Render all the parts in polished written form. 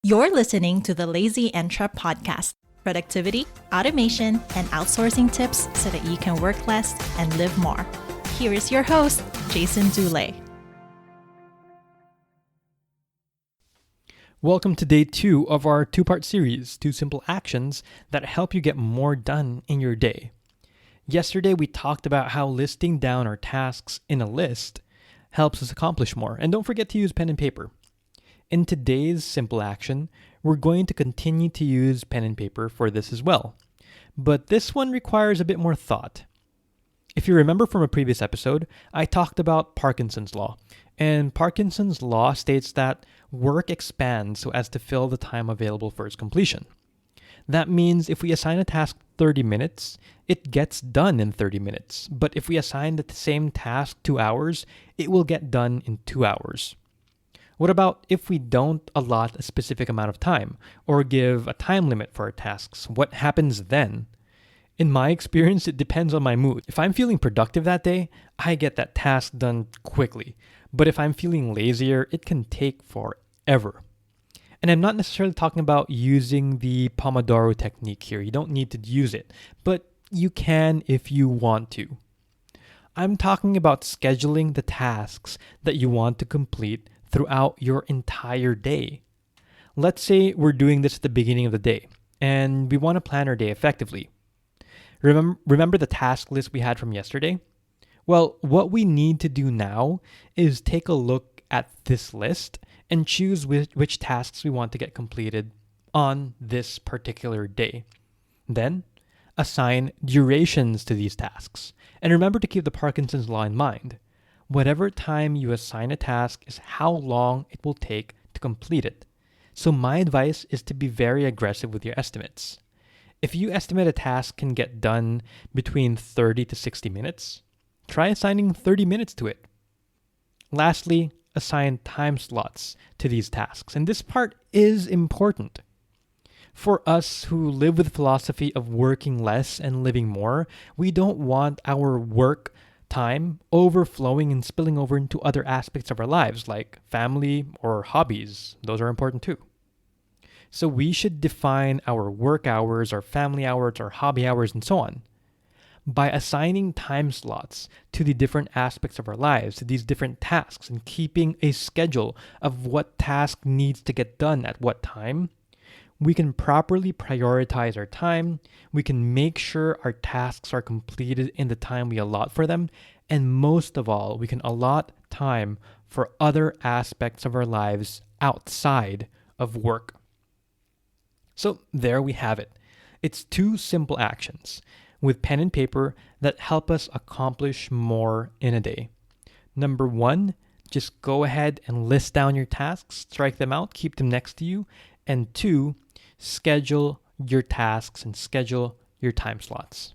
You're listening to the Lazy Entrep podcast, productivity, automation, and outsourcing tips so that you can work less and live more. Here is your host, Jason Dulé. Welcome to day 2 of our 2-part series, 2 simple actions that help you get more done in your day. Yesterday, we talked about how listing down our tasks in a list helps us accomplish more. And don't forget to use pen and paper. In today's simple action, we're going to continue to use pen and paper for this as well. But this one requires a bit more thought. If you remember from a previous episode, I talked about Parkinson's law. And Parkinson's law states that work expands so as to fill the time available for its completion. That means if we assign a task 30 minutes, it gets done in 30 minutes. But if we assign the same task 2 hours, it will get done in 2 hours. What about if we don't allot a specific amount of time or give a time limit for our tasks? What happens then? In my experience, it depends on my mood. If I'm feeling productive that day, I get that task done quickly. But if I'm feeling lazier, it can take forever. And I'm not necessarily talking about using the Pomodoro technique here. You don't need to use it, but you can if you want to. I'm talking about scheduling the tasks that you want to complete throughout your entire day. Let's say we're doing this at the beginning of the day, and we want to plan our day effectively. Remember the task list we had from yesterday? Well, what we need to do now is take a look at this list and choose which tasks we want to get completed on this particular day. Then, assign durations to these tasks. And remember to keep the Parkinson's law in mind. Whatever time you assign a task is how long it will take to complete it. So my advice is to be very aggressive with your estimates. If you estimate a task can get done between 30 to 60 minutes, try assigning 30 minutes to it. Lastly, assign time slots to these tasks. And this part is important. For us who live with the philosophy of working less and living more, we don't want our work time overflowing and spilling over into other aspects of our lives like family or hobbies. Those are important too. So we should define our work hours, our family hours, our hobby hours, and so on by assigning time slots to the different aspects of our lives, to these different tasks, and keeping a schedule of what task needs to get done at what time. We can properly prioritize our time, we can make sure our tasks are completed in the time we allot for them, and most of all, we can allot time for other aspects of our lives outside of work. So there we have it. It's 2 simple actions with pen and paper that help us accomplish more in a day. Number 1, just go ahead and list down your tasks, strike them out, keep them next to you. And 2, schedule your tasks and schedule your time slots.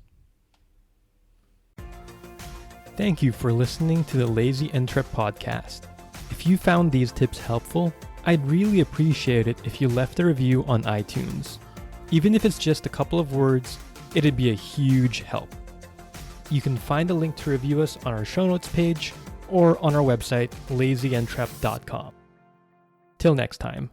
Thank you for listening to the Lazy Entrep podcast. If you found these tips helpful, I'd really appreciate it if you left a review on iTunes. Even if it's just a couple of words, it'd be a huge help. You can find a link to review us on our show notes page or on our website, lazyentrep.com. Till next time.